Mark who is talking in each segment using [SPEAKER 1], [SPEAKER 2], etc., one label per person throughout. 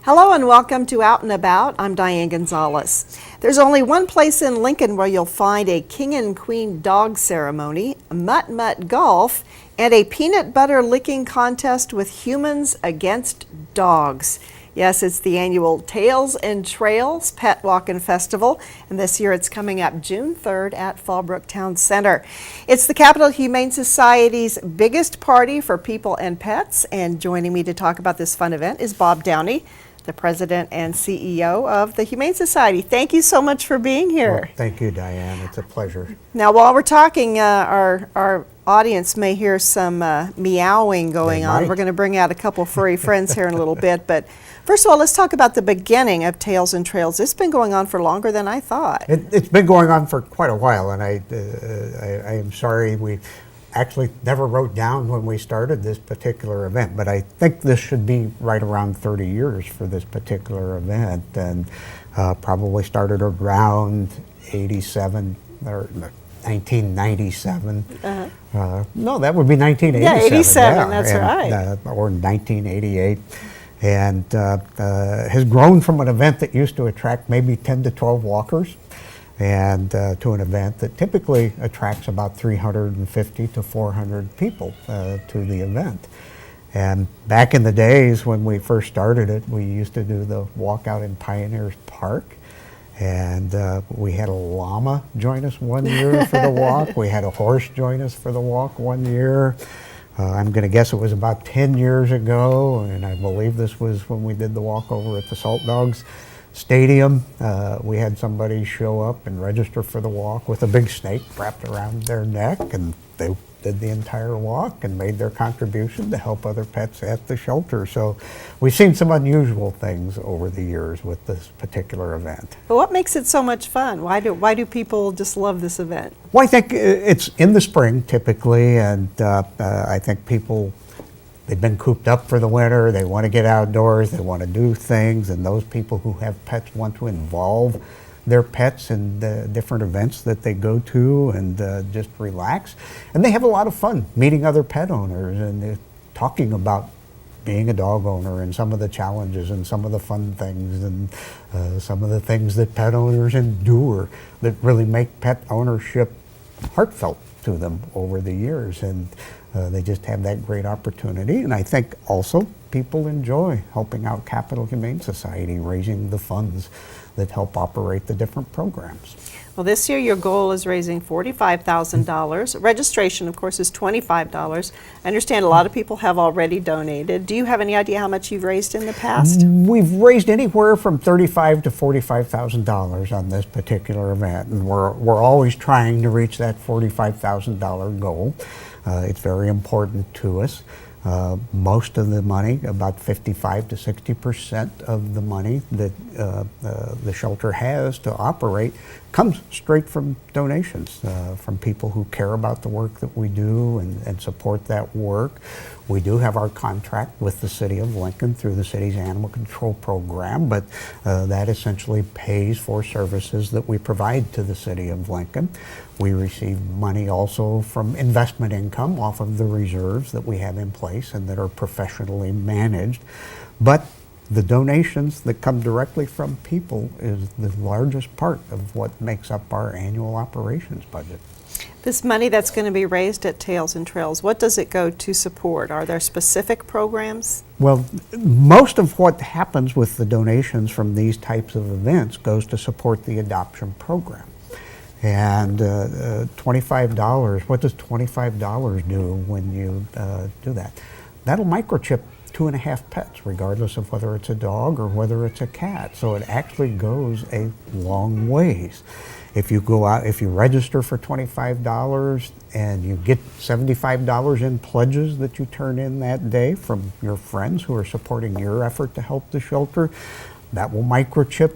[SPEAKER 1] Hello and welcome to Out and About. I'm Diane Gonzalez. There's only one place in Lincoln where you'll find a king and queen dog ceremony, mutt-mutt golf, and a peanut butter licking contest with humans against dogs. Yes, it's the annual Tails and Trails Pet Walkin' Festival, and this year it's coming up June 3rd at Fallbrook Town Center. It's the Capital Humane Society's biggest party for people and pets, and joining me to talk about this fun event is Bob Downey, the president and CEO of the Humane Society. Thank you so much for being here.
[SPEAKER 2] Well, thank you, Diane. It's a pleasure.
[SPEAKER 1] Now, while we're talking, our audience may hear some meowing going on. We're going to bring out a couple furry friends here in a little bit, but first of all, let's talk about the beginning of Tails and Trails. It's been going on for longer than I thought.
[SPEAKER 2] It's been going on for quite a while, and I am sorry we actually never wrote down when we started this particular event, but I think this should be right around 30 years for this particular event, and probably started around 87 or 1997. No, that would be 1987.
[SPEAKER 1] Yeah, 87, that's right.
[SPEAKER 2] Or 1988. And has grown from an event that used to attract maybe 10 to 12 walkers and to an event that typically attracts about 350 to 400 people to the event. And back in the days when we first started it, we used to do the walk out in Pioneers Park. And we had a llama join us one year for the walk. We had a horse join us for the walk one year. I'm going to guess it was about 10 years ago, and I believe this was when we did the walk over at the Salt Dogs Stadium. We had somebody show up and register for the walk with a big snake wrapped around their neck, and they did the entire walk and made their contribution to help other pets at the shelter. So we've seen some unusual things over the years with this particular event.
[SPEAKER 1] But what makes it so much fun? Why do people just love this event?
[SPEAKER 2] Well, I think it's in the spring typically, and I think people, they've been cooped up for the winter, they want to get outdoors, they want to do things, and those people who have pets want to involve their pets in the different events that they go to and just relax. And they have a lot of fun meeting other pet owners and talking about being a dog owner and some of the challenges and some of the fun things and some of the things that pet owners endure that really make pet ownership heartfelt to them over the years. And they just have that great opportunity. And I think also people enjoy helping out Capital Humane Society, raising the funds that help operate the different programs.
[SPEAKER 1] Well, this year your goal is raising $45,000. Registration, of course, is $25. I understand a lot of people have already donated. Do you have any idea how much you've raised in the past?
[SPEAKER 2] We've raised anywhere from $35,000 to $45,000 on this particular event, and we're always trying to reach that $45,000 goal. It's very important to us. Most of the money, about 55 to 60% of the money that the shelter has to operate, comes straight from donations, from people who care about the work that we do and support that work. We do have our contract with the City of Lincoln through the city's animal control program, but that essentially pays for services that we provide to the City of Lincoln. We receive money also from investment income off of the reserves that we have in place and that are professionally managed. But the donations that come directly from people is the largest part of what makes up our annual operations budget.
[SPEAKER 1] This money that's going to be raised at Tails and Trails, what does it go to support? Are there specific programs?
[SPEAKER 2] Well, most of what happens with the donations from these types of events goes to support the adoption program. And $25, what does $25 do when you do that? That'll microchip 2.5 pets, regardless of whether it's a dog or whether it's a cat. So it actually goes a long ways. If you go out, if you register for $25 and you get $75 in pledges that you turn in that day from your friends who are supporting your effort to help the shelter, that will microchip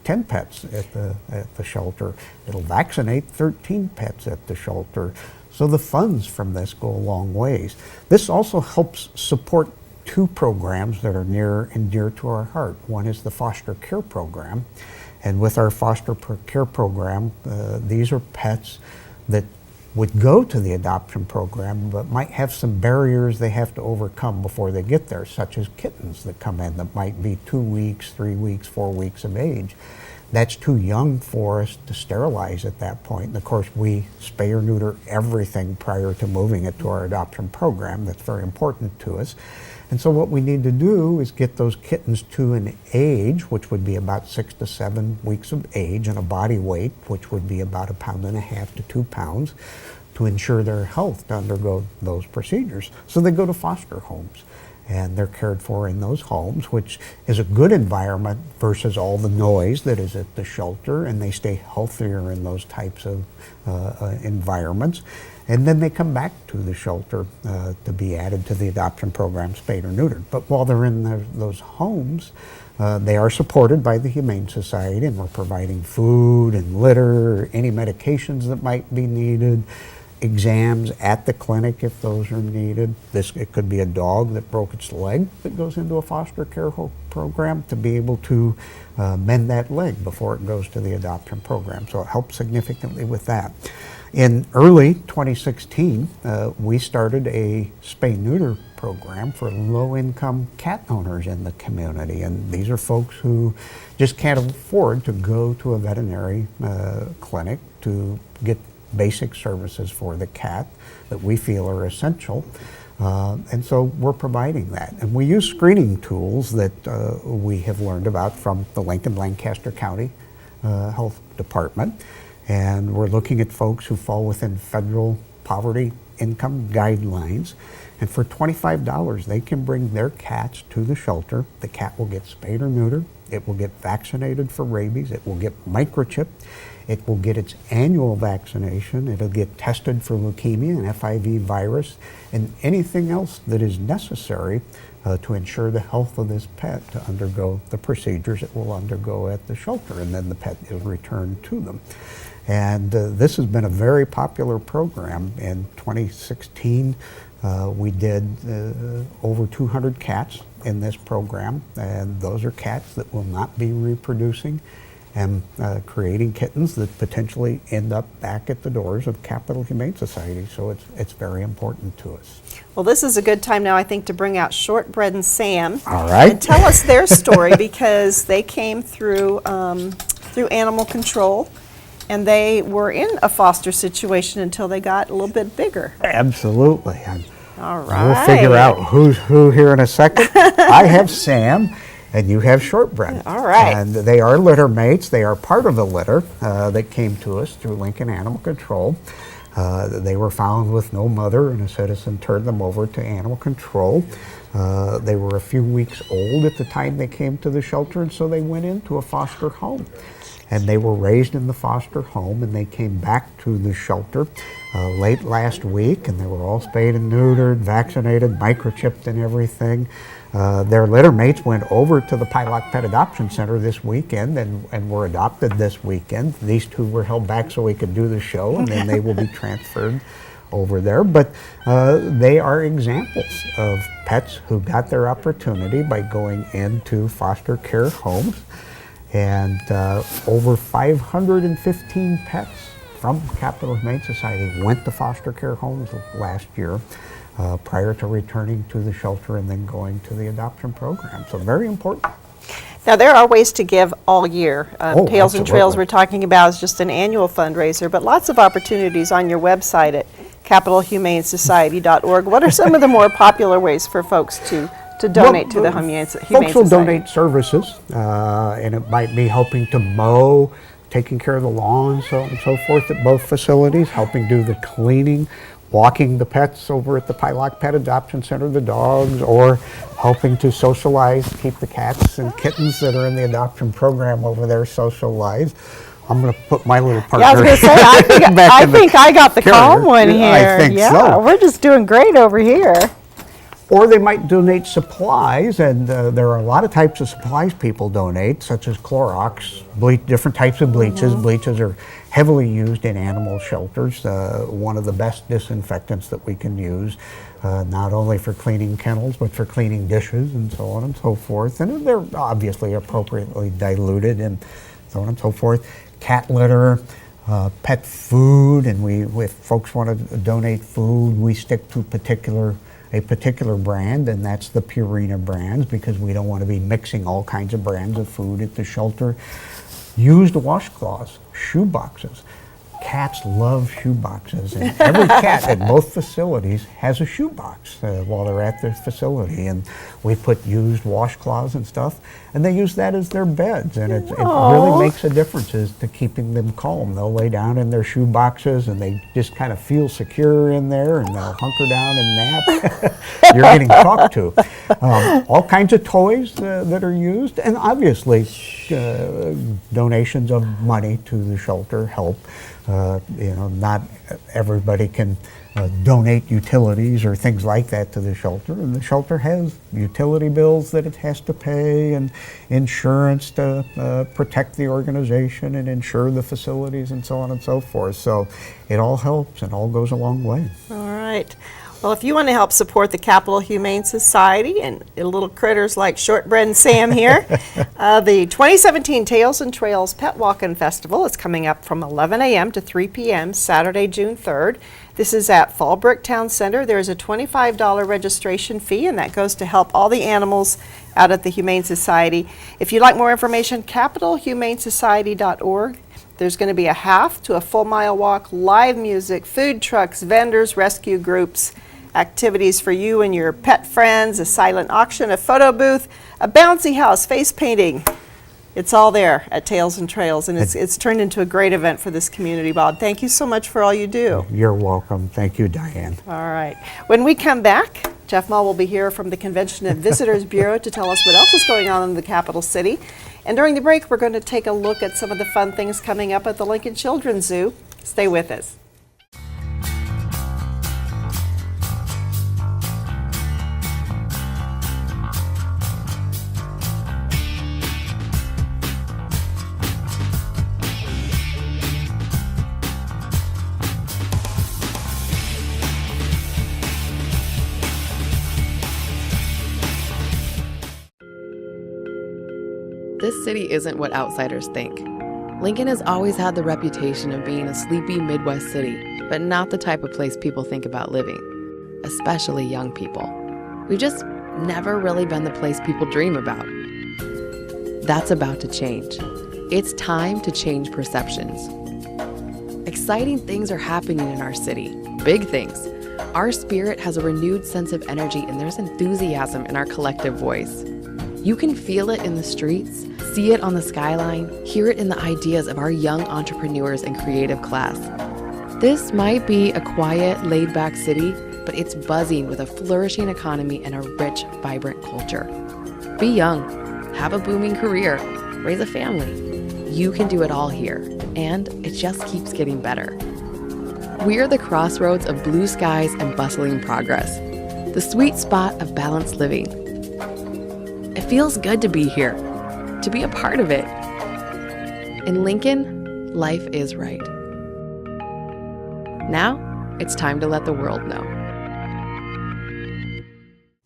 [SPEAKER 2] 10 pets at the shelter. It'll vaccinate 13 pets at the shelter. So the funds from this go a long ways. This also helps support two programs that are near and dear to our heart. One is the foster care program. And with our foster care program, these are pets that would go to the adoption program but might have some barriers they have to overcome before they get there, such as kittens that come in that might be 2 weeks, 3 weeks, 4 weeks of age. That's too young for us to sterilize at that point. And of course, we spay or neuter everything prior to moving it to our adoption program. That's very important to us. And so what we need to do is get those kittens to an age, which would be about 6 to 7 weeks of age, and a body weight, which would be about 1.5 pounds to 2 pounds, to ensure their health to undergo those procedures. So they go to foster homes, and they're cared for in those homes, which is a good environment versus all the noise that is at the shelter, and they stay healthier in those types of environments. And then they come back to the shelter to be added to the adoption program, spayed or neutered. But while they're in those homes, they are supported by the Humane Society, and we're providing food and litter, any medications that might be needed, exams at the clinic if those are needed. It could be a dog that broke its leg that goes into a foster care program to be able to mend that leg before it goes to the adoption program. So it helps significantly with that. In early 2016, we started a spay-neuter program for low-income cat owners in the community. And these are folks who just can't afford to go to a veterinary clinic to get basic services for the cat that we feel are essential. And so we're providing that. And we use screening tools that we have learned about from the Lincoln-Lancaster County Health Department. And we're looking at folks who fall within federal poverty income guidelines. And for $25, they can bring their cats to the shelter. The cat will get spayed or neutered. It will get vaccinated for rabies. It will get microchipped. It will get its annual vaccination. It'll get tested for leukemia and FIV virus and anything else that is necessary to ensure the health of this pet to undergo the procedures it will undergo at the shelter, and then the pet is returned to them. And this has been a very popular program. In 2016, we did over 200 cats in this program, and those are cats that will not be reproducing and creating kittens that potentially end up back at the doors of Capital Humane Society. So it's very important to us.
[SPEAKER 1] Well, this is a good time now, I think, to bring out Shortbread and Sam.
[SPEAKER 2] All right.
[SPEAKER 1] And tell us their story, because they came through animal control, and they were in a foster situation until they got a little bit bigger.
[SPEAKER 2] Absolutely.
[SPEAKER 1] All right.
[SPEAKER 2] We'll figure out who's who here in a second. I have Sam, and you have Shortbread.
[SPEAKER 1] All right.
[SPEAKER 2] And they are litter mates. They are part of the litter that came to us through Lincoln Animal Control. They were found with no mother, and a citizen turned them over to animal control. They were a few weeks old at the time they came to the shelter, and so they went into a foster home. And they were raised in the foster home, and they came back to the shelter late last week, and they were all spayed and neutered, vaccinated, microchipped and everything. Their litter mates went over to the Pylock Pet Adoption Center this weekend and were adopted this weekend. These two were held back so we could do the show, and then they will be transferred over there. But they are examples of pets who got their opportunity by going into foster care homes. And over 515 pets from Capital Humane Society went to foster care homes last year prior to returning to the shelter and then going to the adoption program. So very important.
[SPEAKER 1] Now, there are ways to give all year. Tails and Trails
[SPEAKER 2] absolutely.
[SPEAKER 1] we're talking about is just an annual fundraiser, but lots of opportunities on your website at capitalhumanesociety.org. What are some of the more popular ways for folks to donate to the Humane Society?
[SPEAKER 2] Folks will donate services, and it might be helping to mow, taking care of the lawn, so on and so forth at both facilities, helping do the cleaning, walking the pets over at the Pylock Pet Adoption Center, the dogs, or helping to socialize, keep the cats and kittens that are in the adoption program over there socialized. I'm going to put my little partner.
[SPEAKER 1] Yeah, I was going to say, I think I got the calm one here.
[SPEAKER 2] I think so.
[SPEAKER 1] We're just doing great over here.
[SPEAKER 2] Or they might donate supplies, and there are a lot of types of supplies people donate, such as Clorox, different types of bleaches. Bleaches are heavily used in animal shelters, one of the best disinfectants that we can use, not only for cleaning kennels, but for cleaning dishes and so on and so forth. And they're obviously appropriately diluted and so on and so forth. Cat litter, pet food, and if folks want to donate food, we stick to a particular brand, and that's the Purina brands, because we don't want to be mixing all kinds of brands of food at the shelter. Used washcloths, shoe boxes. Cats love shoe boxes, and every cat at both facilities has a shoe box while they're at their facility, and we put used washcloths and stuff, and they use that as their beds, and it really makes a difference as to keeping them calm. They'll lay down in their shoe boxes, and they just kind of feel secure in there, and they'll hunker down and nap. You're getting talked to. All kinds of toys that are used, and obviously donations of money to the shelter help. Not everybody can donate utilities or things like that to the shelter, and the shelter has utility bills that it has to pay, and insurance to protect the organization and insure the facilities and so on and so forth. So it all helps and all goes a long way.
[SPEAKER 1] All right. Well, if you want to help support the Capital Humane Society and little critters like Shortbread and Sam here, the 2017 Tales and Trails Pet Walkin' Festival is coming up from 11 a.m. to 3 p.m. Saturday, June 3rd. This is at Fallbrook Town Center. There is a $25 registration fee, and that goes to help all the animals out at the Humane Society. If you'd like more information, capitalhumanesociety.org. There's going to be a half to a full mile walk, live music, food trucks, vendors, rescue groups, activities for you and your pet friends, a silent auction, a photo booth, a bouncy house, face painting. It's all there at Tales and Trails, and it's turned into a great event for this community, Bob. Thank you so much for all you do.
[SPEAKER 2] You're welcome. Thank you, Diane.
[SPEAKER 1] All right. When we come back, Jeff Mull will be here from the Convention and Visitors Bureau to tell us what else is going on in the capital city. And during the break, we're going to take a look at some of the fun things coming up at the Lincoln Children's Zoo. Stay with us.
[SPEAKER 3] This city isn't what outsiders think. Lincoln has always had the reputation of being a sleepy Midwest city, but not the type of place people think about living, especially young people. We've just never really been the place people dream about. That's about to change. It's time to change perceptions. Exciting things are happening in our city, big things. Our spirit has a renewed sense of energy, and there's enthusiasm in our collective voice. You can feel it in the streets, see it on the skyline, hear it in the ideas of our young entrepreneurs and creative class. This might be a quiet, laid-back city, but it's buzzing with a flourishing economy and a rich, vibrant culture. Be young, have a booming career, raise a family. You can do it all here, and it just keeps getting better. We're the crossroads of blue skies and bustling progress, the sweet spot of balanced living. It feels good to be here, to be a part of it. In Lincoln, life is right. Now, it's time to let the world know.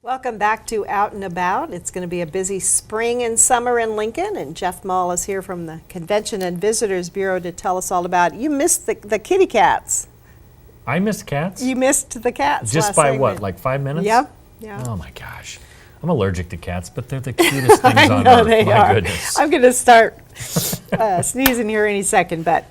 [SPEAKER 1] Welcome back to Out and About. It's going to be a busy spring and summer in Lincoln, and Jeff Mull is here from the Convention and Visitors Bureau to tell us all about it. You missed the kitty cats.
[SPEAKER 4] I missed cats?
[SPEAKER 1] You missed the cats.
[SPEAKER 4] Just
[SPEAKER 1] last
[SPEAKER 4] by
[SPEAKER 1] segment.
[SPEAKER 4] what, like 5 minutes?
[SPEAKER 1] Yeah. Yeah.
[SPEAKER 4] Oh my gosh. I'm allergic to cats, but they're the cutest things on
[SPEAKER 1] know
[SPEAKER 4] earth.
[SPEAKER 1] they
[SPEAKER 4] My
[SPEAKER 1] are.
[SPEAKER 4] goodness.
[SPEAKER 1] I'm going to start sneezing here any second, but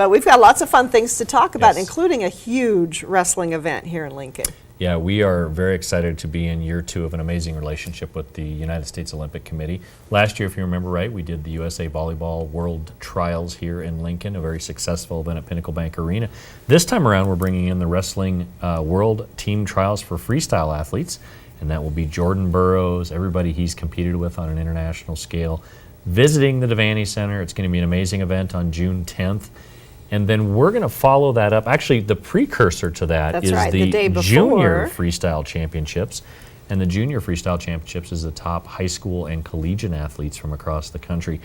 [SPEAKER 1] we've got lots of fun things to talk about,
[SPEAKER 4] Yes.
[SPEAKER 1] including a huge wrestling event here in Lincoln.
[SPEAKER 4] Yeah, we are very excited to be in year 2 of an amazing relationship with the United States Olympic Committee. Last year, if you remember right, we did the USA Volleyball World Trials here in Lincoln, a very successful event at Pinnacle Bank Arena. This time around, we're bringing in the Wrestling World Team Trials for freestyle athletes, and that will be Jordan Burroughs, everybody he's competed with on an international scale, visiting the Devaney Center. It's going to be an amazing event on June 10th. And then we're going to follow that up. Actually, the precursor to that
[SPEAKER 1] That's
[SPEAKER 4] is
[SPEAKER 1] right, the day before.
[SPEAKER 4] Junior Freestyle Championships. And the Junior Freestyle Championships is the top high school and collegiate athletes from across the country.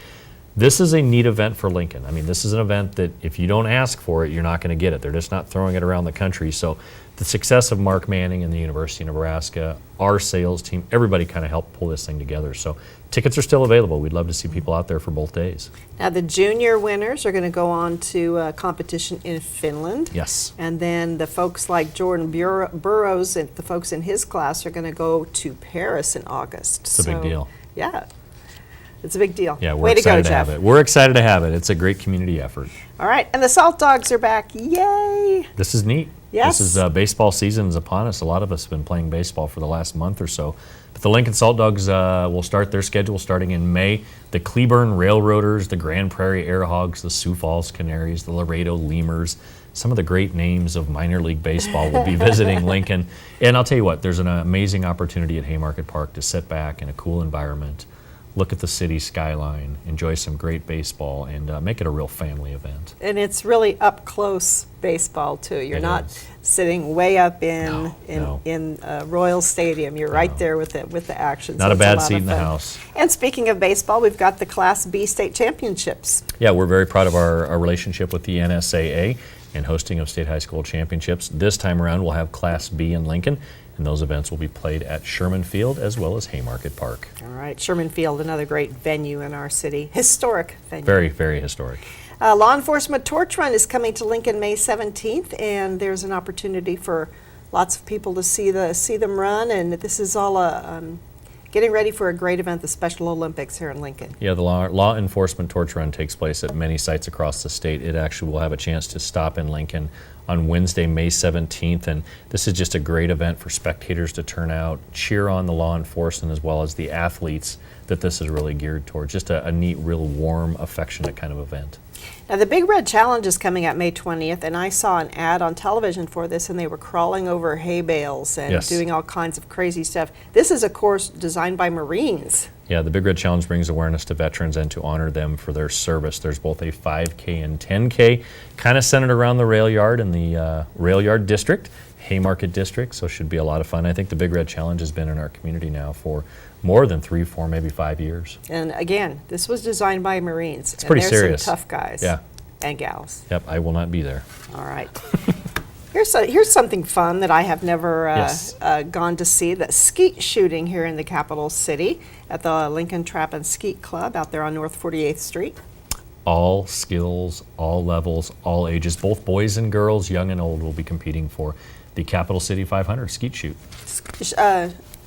[SPEAKER 4] This is a neat event for Lincoln. I mean, this is an event that if you don't ask for it, you're not going to get it. They're just not throwing it around the country. So the success of Mark Manning and the University of Nebraska, our sales team, everybody kind of helped pull this thing together. So tickets are still available. We'd love to see people out there for both days.
[SPEAKER 1] Now, the junior winners are going to go on to a competition in Finland.
[SPEAKER 4] Yes.
[SPEAKER 1] And then the folks like Jordan Burroughs and the folks in his class are going to go to Paris in August.
[SPEAKER 4] It's a big deal.
[SPEAKER 1] Yeah, it's a big deal.
[SPEAKER 4] Yeah, we're
[SPEAKER 1] Way to go,
[SPEAKER 4] excited to
[SPEAKER 1] Jeff.
[SPEAKER 4] have it. We're excited to have it. It's a great community effort.
[SPEAKER 1] All right, and the Salt Dogs are back. Yay!
[SPEAKER 4] This is neat.
[SPEAKER 1] Yes.
[SPEAKER 4] This is baseball season is upon us. A lot of us have been playing baseball for the last month or so. But the Lincoln Salt Dogs will start their schedule starting in May. The Cleburne Railroaders, the Grand Prairie Air Hogs, the Sioux Falls Canaries, the Laredo Lemurs, some of the great names of minor league baseball will be visiting Lincoln. And I'll tell you what, there's an amazing opportunity at Haymarket Park to sit back in a cool environment, look at the city skyline, enjoy some great baseball, and make it a real family event.
[SPEAKER 1] And it's really up close baseball too. You're
[SPEAKER 4] It
[SPEAKER 1] not
[SPEAKER 4] is.
[SPEAKER 1] sitting way up in
[SPEAKER 4] No.
[SPEAKER 1] Royal Stadium. You're right there with the action.
[SPEAKER 4] Not
[SPEAKER 1] so
[SPEAKER 4] a
[SPEAKER 1] it's
[SPEAKER 4] bad
[SPEAKER 1] lot
[SPEAKER 4] seat
[SPEAKER 1] of
[SPEAKER 4] in the
[SPEAKER 1] fun.
[SPEAKER 4] house.
[SPEAKER 1] And speaking of baseball, we've got the Class B state championships.
[SPEAKER 4] Yeah, we're very proud of our relationship with the NSAA and hosting of state high school championships. This time around, we'll have Class B in Lincoln, and those events will be played at Sherman Field as well as Haymarket Park.
[SPEAKER 1] All right, Sherman Field, another great venue in our city, historic venue.
[SPEAKER 4] Very, very historic.
[SPEAKER 1] Law Enforcement Torch Run is coming to Lincoln May 17th, and there's an opportunity for lots of people to see them run. And this is all getting ready for a great event, the Special Olympics here in Lincoln.
[SPEAKER 4] Yeah, the law enforcement torch run takes place at many sites across the state. It actually will have a chance to stop in Lincoln on Wednesday, May 17th, and this is just a great event for spectators to turn out, cheer on the law enforcement as well as the athletes that this is really geared towards. Just a neat, real warm, affectionate kind of event.
[SPEAKER 1] Now, the Big Red Challenge is coming out May 20th, and I saw an ad on television for this, and they were crawling over hay bales and
[SPEAKER 4] Yes.
[SPEAKER 1] doing all kinds of crazy stuff. This is a course designed by Marines.
[SPEAKER 4] Yeah, the Big Red Challenge brings awareness to veterans and to honor them for their service. There's both a 5K and 10K, kind of centered around the rail yard in the rail yard district, Haymarket district, so it should be a lot of fun. I think the Big Red Challenge has been in our community now for more than 3, 4, maybe 5 years.
[SPEAKER 1] And again, this was designed by Marines. It's
[SPEAKER 4] pretty
[SPEAKER 1] and
[SPEAKER 4] serious.
[SPEAKER 1] Some tough guys.
[SPEAKER 4] Yeah.
[SPEAKER 1] And gals.
[SPEAKER 4] Yep, I will not be there.
[SPEAKER 1] All right. Here's something fun that I have never
[SPEAKER 4] Yes.
[SPEAKER 1] gone to see, the skeet shooting here in the capital city at the Lincoln Trap and Skeet Club out there on North 48th Street.
[SPEAKER 4] All skills, all levels, all ages, both boys and girls, young and old, will be competing for the Capital City 500 skeet shoot.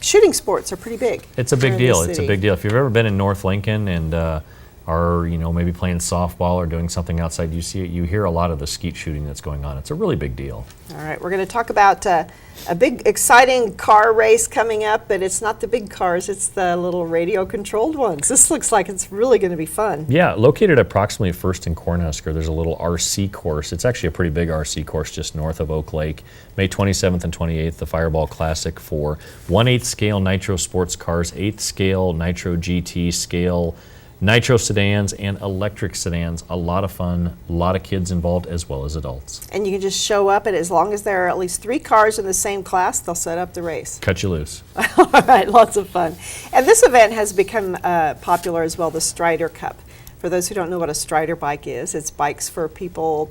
[SPEAKER 1] Shooting sports are pretty big.
[SPEAKER 4] It's a big
[SPEAKER 1] here in the
[SPEAKER 4] deal. It's a
[SPEAKER 1] city.
[SPEAKER 4] big deal. If you've ever been in North Lincoln and are maybe playing softball or doing something outside, you hear a lot of the skeet shooting that's going on. It's a really big deal.
[SPEAKER 1] All right, we're going to talk about a big, exciting car race coming up, but it's not the big cars, it's the little radio-controlled ones. This looks like it's really going to be fun.
[SPEAKER 4] Yeah, located approximately 1st and Cornhusker, there's a little RC course. It's actually a pretty big RC course just north of Oak Lake. May 27th and 28th, the Fireball Classic for 1/8 scale Nitro sports cars, 8th scale Nitro GT scale Nitro sedans, and electric sedans. A lot of fun, a lot of kids involved as well as adults.
[SPEAKER 1] And you can just show up, and as long as there are at least 3 cars in the same class, they'll set up the race.
[SPEAKER 4] Cut you loose.
[SPEAKER 1] All right, lots of fun. And this event has become popular as well, the Strider Cup. For those who don't know what a Strider bike is, it's bikes for people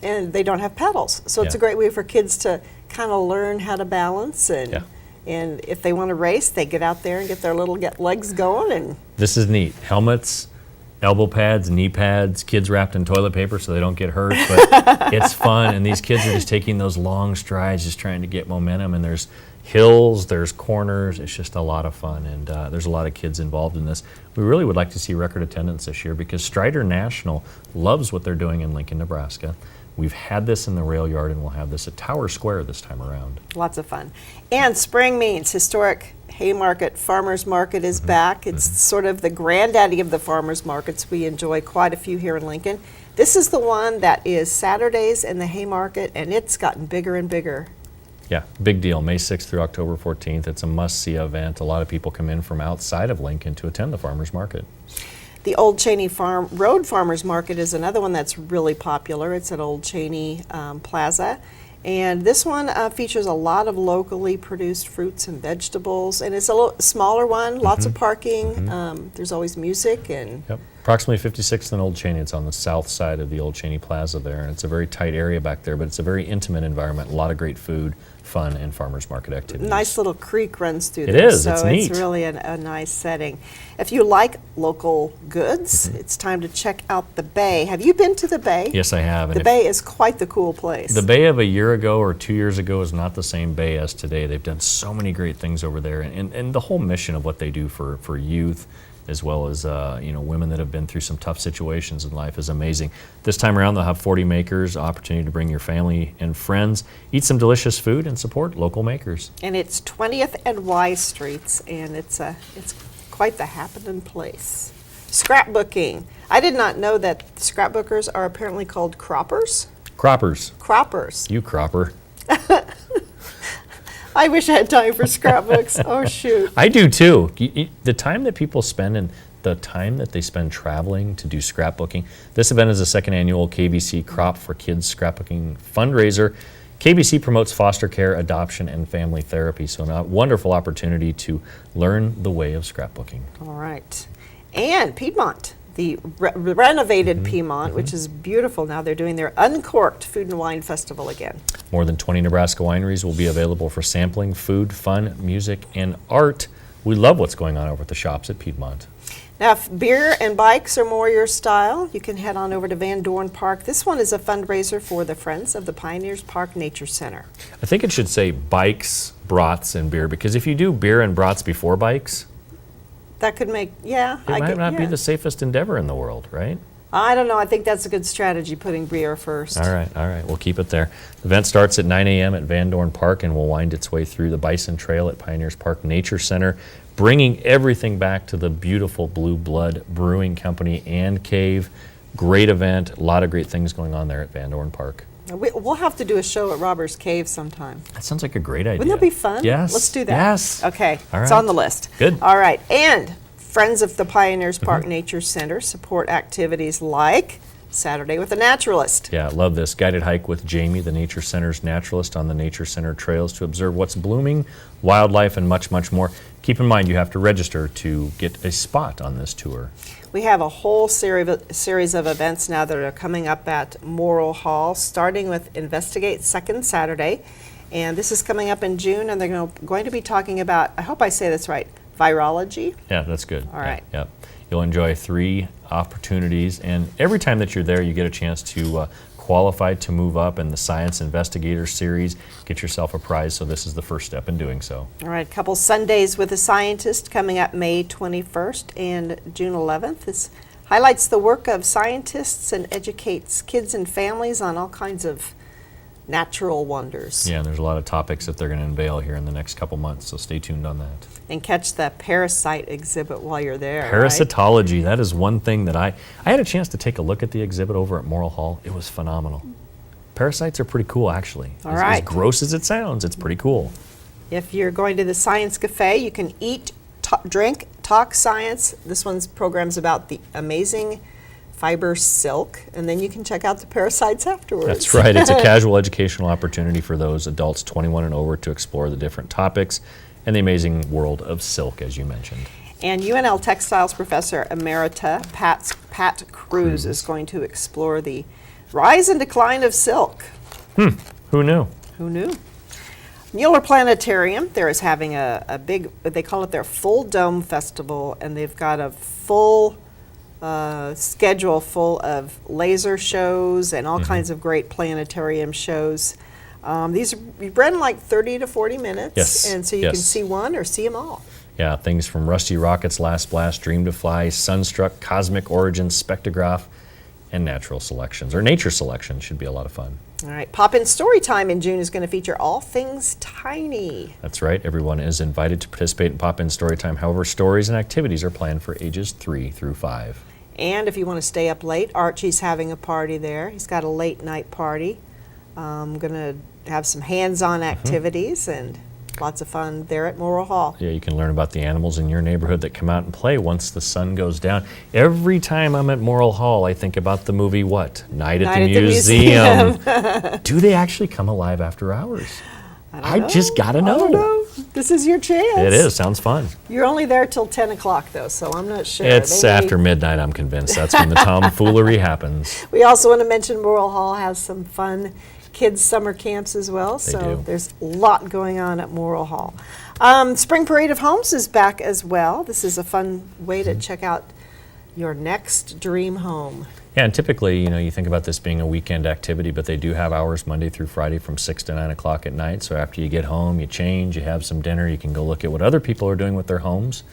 [SPEAKER 1] and they don't have pedals. So it's
[SPEAKER 4] Yeah.
[SPEAKER 1] a great way for kids to kind of learn how to balance.
[SPEAKER 4] Yeah.
[SPEAKER 1] And if they want to race, they get out there and get their little legs going. And
[SPEAKER 4] This is neat. Helmets, elbow pads, knee pads, kids wrapped in toilet paper so they don't get hurt, but it's fun, and these kids are just taking those long strides, just trying to get momentum, and there's hills, there's corners, it's just a lot of fun, and there's a lot of kids involved in this. We really would like to see record attendance this year because Strider National loves what they're doing in Lincoln, Nebraska. We've had this in the rail yard, and we'll have this at Tower Square this time around.
[SPEAKER 1] lots of fun. And spring means historic Haymarket Farmers Market is back. It's sort of the granddaddy of the farmers markets. We enjoy quite a few here in Lincoln. This is the one that is Saturdays in the Haymarket, and it's gotten bigger and bigger.
[SPEAKER 4] Yeah, big deal. May 6th through October 14th. It's a must-see event. A lot of people come in from outside of Lincoln to attend the farmers market.
[SPEAKER 1] The Old Cheney Road Farmers Market is another one that's really popular. It's at Old Cheney Plaza. And this one features a lot of locally produced fruits and vegetables. And it's a little smaller one, lots of parking. There's always music and
[SPEAKER 4] Yep. Approximately 56th and Old Cheney. It's on the south side of the Old Cheney Plaza there, and it's a very tight area back there, but it's a very intimate environment. A lot of great food, fun, and farmers market activities.
[SPEAKER 1] Nice little creek runs through
[SPEAKER 4] It
[SPEAKER 1] there.
[SPEAKER 4] is,
[SPEAKER 1] So
[SPEAKER 4] it's neat.
[SPEAKER 1] it's really a nice setting. If you like local goods, it's time to check out the Bay. Have you been to the Bay?
[SPEAKER 4] Yes, I have. And
[SPEAKER 1] The
[SPEAKER 4] if-
[SPEAKER 1] Bay is quite the cool place.
[SPEAKER 4] The Bay of a year ago or 2 years ago is not the same Bay as today. They've done so many great things over there, and the whole mission of what they do for youth, as well as women that have been through some tough situations in life, is amazing. This time around, they'll have 40 makers, opportunity to bring your family and friends, eat some delicious food, and support local makers.
[SPEAKER 1] And it's 20th and Y Streets, and it's quite the happening place. Scrapbooking. I did not know that scrapbookers are apparently called croppers.
[SPEAKER 4] Croppers,
[SPEAKER 1] Croppers.
[SPEAKER 4] you cropper.
[SPEAKER 1] I wish I had time for scrapbooks. Oh, shoot.
[SPEAKER 4] I do too. The time that people spend and the time that they spend traveling to do scrapbooking. This event is the second annual KBC Crop for Kids scrapbooking fundraiser. KBC promotes foster care, adoption, and family therapy. So a wonderful opportunity to learn the way of scrapbooking.
[SPEAKER 1] All right. And Piedmont, the renovated Piedmont, which is beautiful now. They're doing their Uncorked Food and Wine Festival again.
[SPEAKER 4] More than 20 Nebraska wineries will be available for sampling, food, fun, music, and art. We love what's going on over at the shops at Piedmont.
[SPEAKER 1] Now, if beer and bikes are more your style, you can head on over to Van Dorn Park. This one is a fundraiser for the Friends of the Pioneers Park Nature Center.
[SPEAKER 4] I think it should say bikes, brats, and beer, because if you do beer and brats before bikes,
[SPEAKER 1] That could make, yeah.
[SPEAKER 4] it might not be the safest endeavor in the world, right?
[SPEAKER 1] I don't know. I think that's a good strategy, putting beer first.
[SPEAKER 4] All right, we'll keep it there. The event starts at 9 a.m. at Van Dorn Park and will wind its way through the Bison Trail at Pioneers Park Nature Center, bringing everything back to the beautiful Blue Blood Brewing Company and Cave. Great event, a lot of great things going on there at Van Dorn Park.
[SPEAKER 1] We'll have to do a show at Robbers Cave sometime.
[SPEAKER 4] That sounds like a great idea.
[SPEAKER 1] Wouldn't that be fun?
[SPEAKER 4] Yes.
[SPEAKER 1] Let's do that.
[SPEAKER 4] Yes.
[SPEAKER 1] Okay.
[SPEAKER 4] All
[SPEAKER 1] It's
[SPEAKER 4] right.
[SPEAKER 1] on the list.
[SPEAKER 4] Good.
[SPEAKER 1] All right. And Friends of the Pioneers Park Nature Center support activities like Saturday with a Naturalist.
[SPEAKER 4] Yeah, love this. Guided hike with Jamie, the Nature Center's naturalist, on the Nature Center trails to observe what's blooming, wildlife, and much, much more. Keep in mind, you have to register to get a spot on this tour.
[SPEAKER 1] We have a whole series of events now that are coming up at Morrill Hall, starting with Investigate Second Saturday. And this is coming up in June, and they're going to be talking about, I hope I say this right, virology.
[SPEAKER 4] Yeah, that's good.
[SPEAKER 1] All right.
[SPEAKER 4] Yep. You'll enjoy 3 opportunities, and every time that you're there, you get a chance to qualify to move up in the Science Investigator Series. Get yourself a prize, so this is the first step in doing so.
[SPEAKER 1] All right, a couple Sundays with a Scientist coming up May 21st and June 11th. This highlights the work of scientists and educates kids and families on all kinds of natural wonders.
[SPEAKER 4] Yeah, and there's a lot of topics that they're going to unveil here in the next couple months, so stay tuned on that.
[SPEAKER 1] And catch the parasite exhibit while you're there. right?
[SPEAKER 4] Parasitology, that is one thing that I had a chance to take a look at the exhibit over at Morrill Hall. It was phenomenal. Parasites are pretty cool, actually.
[SPEAKER 1] All
[SPEAKER 4] As
[SPEAKER 1] right.
[SPEAKER 4] gross as it sounds, it's pretty cool.
[SPEAKER 1] If you're going to the Science Cafe, you can eat, drink, talk science. This one's program's about the amazing fiber silk, and then you can check out the parasites afterwards.
[SPEAKER 4] That's right. It's a casual educational opportunity for those adults 21 and over to explore the different topics and the amazing world of silk, as you mentioned.
[SPEAKER 1] And UNL Textiles Professor Emerita Pat Cruz is going to explore the rise and decline of silk.
[SPEAKER 4] Who knew?
[SPEAKER 1] Who knew? Mueller Planetarium, there is having a big, they call it their Full Dome Festival, and they've got a full schedule full of laser shows and all kinds of great planetarium shows. These run like 30 to 40 minutes,
[SPEAKER 4] Yes,
[SPEAKER 1] and so you can
[SPEAKER 4] yes.
[SPEAKER 1] see one or see them all.
[SPEAKER 4] Yeah, things from Rusty Rocket's Last Blast, Dream to Fly, Sunstruck, Cosmic Origins, Spectrograph, and Natural Selections, or Nature Selection should be a lot of fun.
[SPEAKER 1] All right, Pop-In Storytime in June is going to feature all things tiny.
[SPEAKER 4] That's right. Everyone is invited to participate in Pop-In Storytime. However, stories and activities are planned for ages 3 through 5.
[SPEAKER 1] And if you want to stay up late, Archie's having a party there. He's got a late night party. Going to have some hands-on activities and lots of fun there at Morrill Hall.
[SPEAKER 4] Yeah, you can learn about the animals in your neighborhood that come out and play once the sun goes down. Every time I'm at Morrill Hall, I think about the movie, what? Night at the Museum. Do they actually come alive after hours?
[SPEAKER 1] I
[SPEAKER 4] just got to
[SPEAKER 1] I
[SPEAKER 4] know.
[SPEAKER 1] don't know. This is your chance.
[SPEAKER 4] It is. Sounds fun.
[SPEAKER 1] You're only there till 10 o'clock, though, so I'm not sure.
[SPEAKER 4] It's
[SPEAKER 1] They may-
[SPEAKER 4] after midnight, I'm convinced. That's when the tomfoolery happens.
[SPEAKER 1] We also want to mention Morrill Hall has some fun kids' summer camps as well, so
[SPEAKER 4] do.
[SPEAKER 1] there's a lot going on at Morrill Hall. Spring Parade of Homes is back as well. This is a fun way to check out your next dream home.
[SPEAKER 4] Yeah, and typically, you think about this being a weekend activity, but they do have hours Monday through Friday from 6 to 9 o'clock at night. So after you get home, you change, you have some dinner, you can go look at what other people are doing with their homes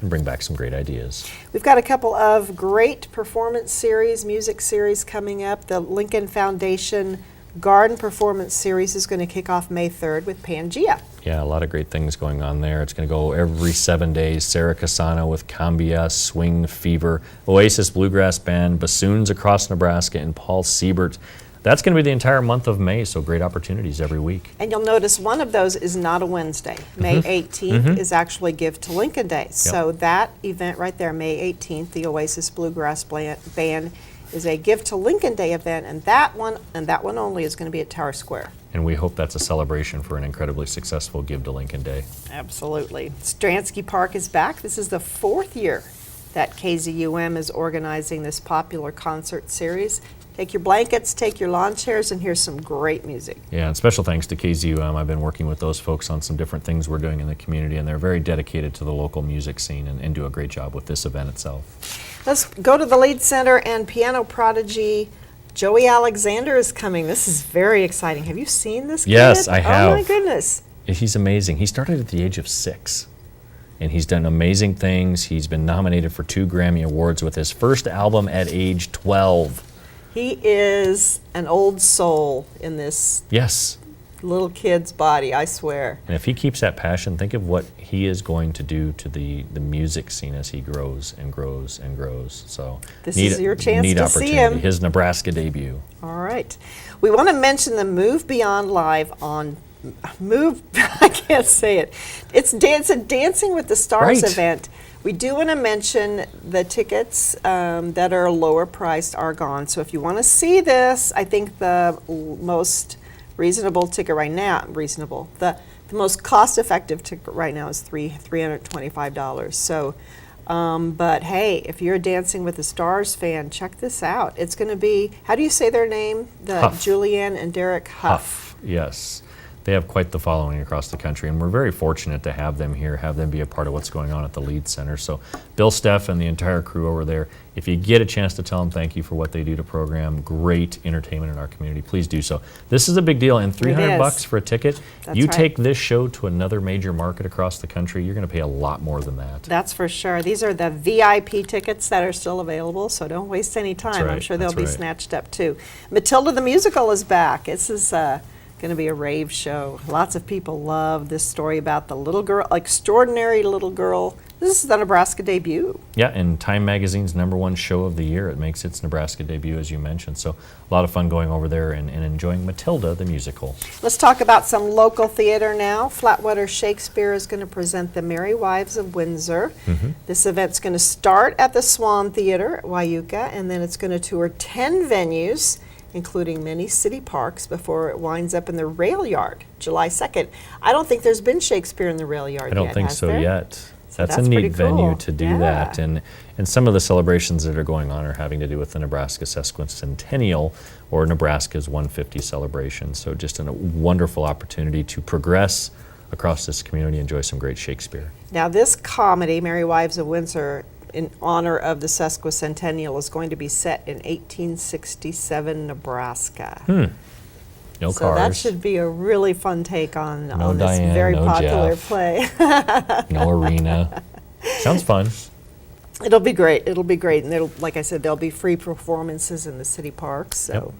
[SPEAKER 4] and bring back some great ideas.
[SPEAKER 1] We've got a couple of great performance series, music series coming up. The Lincoln Foundation Garden Performance Series is going to kick off May 3rd with Pangea.
[SPEAKER 4] Yeah, a lot of great things going on there. It's going to go every 7 days. Sarah Casano with Cambia, Swing Fever, Oasis Bluegrass Band, Bassoons Across Nebraska, and Paul Siebert. That's going to be the entire month of May, so great opportunities every week.
[SPEAKER 1] And you'll notice one of those is not a Wednesday. May 18th is actually Give to Lincoln Day. So that event right there, May 18th, the Oasis Bluegrass Band is a Give to Lincoln Day event, and that one only is going to be at Tower Square.
[SPEAKER 4] And we hope that's a celebration for an incredibly successful Give to Lincoln Day.
[SPEAKER 1] Absolutely. Stransky Park is back. This is the 4th year that KZUM is organizing this popular concert series. Take your blankets, take your lawn chairs, and hear some great music.
[SPEAKER 4] Yeah, and special thanks to KZUM. I've been working with those folks on some different things we're doing in the community, and they're very dedicated to the local music scene and do a great job with this event itself.
[SPEAKER 1] Let's go to the Lead Center, and piano prodigy Joey Alexander is coming. This is very exciting. Have you seen this kid?
[SPEAKER 4] Yes, I have.
[SPEAKER 1] Oh my goodness.
[SPEAKER 4] He's amazing. He started at the age of 6, and he's done amazing things. He's been nominated for 2 Grammy Awards with his first album at age 12.
[SPEAKER 1] He is an old soul in this
[SPEAKER 4] Yes.
[SPEAKER 1] little kid's body, I swear.
[SPEAKER 4] And if he keeps that passion, think of what he is going to do to the music scene as he grows and grows and grows. So
[SPEAKER 1] This is your chance
[SPEAKER 4] neat
[SPEAKER 1] to see
[SPEAKER 4] opportunity.
[SPEAKER 1] him.
[SPEAKER 4] His Nebraska debut.
[SPEAKER 1] All right. We want to mention the Move Beyond Live on Move, I can't say it. It's a Dancing with the Stars
[SPEAKER 4] Right.
[SPEAKER 1] event. We do want to mention the tickets that are lower priced are gone. So if you want to see this, I think the most reasonable ticket right now, the most cost-effective ticket right now is $325. So, but hey, if you're a Dancing with the Stars fan, check this out. It's going to be, how do you say their name?
[SPEAKER 4] Huff.
[SPEAKER 1] Julianne and Derek Huff.
[SPEAKER 4] Yes. They have quite the following across the country, and we're very fortunate to have them here, have them be a part of what's going on at the Lead Center. So Bill, Steph, and the entire crew over there, if you get a chance to tell them thank you for what they do to program great entertainment in our community, please do so. This is a big deal, and $300 for a ticket.
[SPEAKER 1] That's
[SPEAKER 4] you
[SPEAKER 1] right.
[SPEAKER 4] take this show to another major market across the country, you're going to pay a lot more than that.
[SPEAKER 1] That's for sure. These are the VIP tickets that are still available, so don't waste any time. I'm
[SPEAKER 4] right,
[SPEAKER 1] sure they'll
[SPEAKER 4] that's
[SPEAKER 1] be
[SPEAKER 4] right.
[SPEAKER 1] snatched up too. Matilda the Musical is back. This is going to be a rave show. Lots of people love this story about the little girl, extraordinary little girl. This is the Nebraska debut.
[SPEAKER 4] Yeah, and Time Magazine's #1 show of the year. It makes its Nebraska debut, as you mentioned. So a lot of fun going over there and enjoying Matilda the musical.
[SPEAKER 1] Let's talk about some local theater now. Flatwater Shakespeare is going to present The Merry Wives of Windsor. This event's going to start at the Swan Theater at Wyuka, and then it's going to tour 10 venues, including many city parks, before it winds up in the Rail Yard, July 2nd. I don't think there's been Shakespeare in the Rail Yard
[SPEAKER 4] I don't
[SPEAKER 1] yet,
[SPEAKER 4] think
[SPEAKER 1] has
[SPEAKER 4] so
[SPEAKER 1] there?
[SPEAKER 4] yet.
[SPEAKER 1] So
[SPEAKER 4] That's a
[SPEAKER 1] that's pretty
[SPEAKER 4] neat venue
[SPEAKER 1] cool.
[SPEAKER 4] to do
[SPEAKER 1] Yeah.
[SPEAKER 4] that. And some of the celebrations that are going on are having to do with the Nebraska Sesquicentennial or Nebraska's 150 celebration. So just a wonderful opportunity to progress across this community, enjoy some great Shakespeare.
[SPEAKER 1] Now, this comedy, Merry Wives of Windsor, in honor of the sesquicentennial, is going to be set in 1867 Nebraska.
[SPEAKER 4] No
[SPEAKER 1] So that
[SPEAKER 4] cars,
[SPEAKER 1] should be a really fun take on this
[SPEAKER 4] Diane,
[SPEAKER 1] very
[SPEAKER 4] no
[SPEAKER 1] popular
[SPEAKER 4] Jeff.
[SPEAKER 1] play.
[SPEAKER 4] no arena. Sounds fun.
[SPEAKER 1] It'll be great. It'll be great. And like I said, there'll be free performances in the city parks. So
[SPEAKER 4] Yep.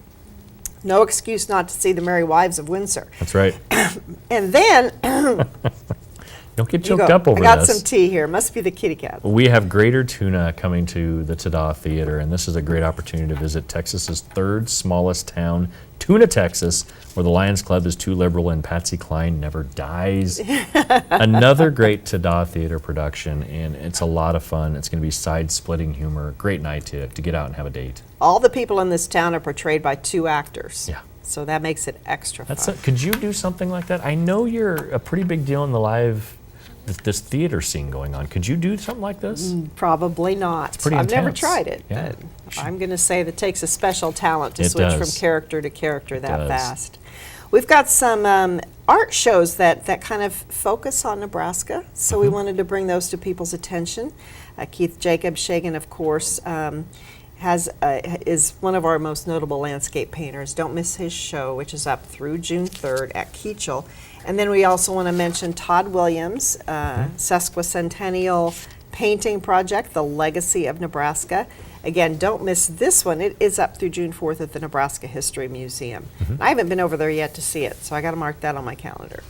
[SPEAKER 1] no excuse not to see the Merry Wives of Windsor.
[SPEAKER 4] That's right.
[SPEAKER 1] And then,
[SPEAKER 4] Don't get
[SPEAKER 1] you
[SPEAKER 4] choked
[SPEAKER 1] go.
[SPEAKER 4] up over
[SPEAKER 1] I got
[SPEAKER 4] this.
[SPEAKER 1] some tea here. Must be the kitty cat.
[SPEAKER 4] We have Greater Tuna coming to the Tada Theater, and this is a great opportunity to visit Texas's 3rd smallest town, Tuna, Texas, where the Lions Club is too liberal and Patsy Cline never dies. Another great Tada Theater production, and it's a lot of fun. It's going to be side-splitting humor. Great night to get out and have a date.
[SPEAKER 1] All the people in this town are portrayed by 2 actors.
[SPEAKER 4] Yeah.
[SPEAKER 1] So that makes it extra fun.
[SPEAKER 4] Could you do something like that? I know you're a pretty big deal in the live, this theater scene going on. Could you do something like this?
[SPEAKER 1] Probably not.
[SPEAKER 4] pretty
[SPEAKER 1] I've never
[SPEAKER 4] intense.
[SPEAKER 1] tried it,
[SPEAKER 4] Yeah.
[SPEAKER 1] but I'm going to say that it takes a special talent to
[SPEAKER 4] It
[SPEAKER 1] switch
[SPEAKER 4] does.
[SPEAKER 1] from character to character that
[SPEAKER 4] does.
[SPEAKER 1] fast. We've got some art shows that kind of focus on Nebraska, so
[SPEAKER 4] Mm-hmm.
[SPEAKER 1] we wanted to bring those to people's attention. Keith Jacob Shagan, of course, is one of our most notable landscape painters. Don't miss his show, which is up through June 3rd at Keachel. And then we also want to mention Todd Williams' sesquicentennial painting project, The Legacy of Nebraska. Again, don't miss this one. It is up through June 4th at the Nebraska History Museum. I haven't been over there yet to see it, so I got to mark that on my calendar.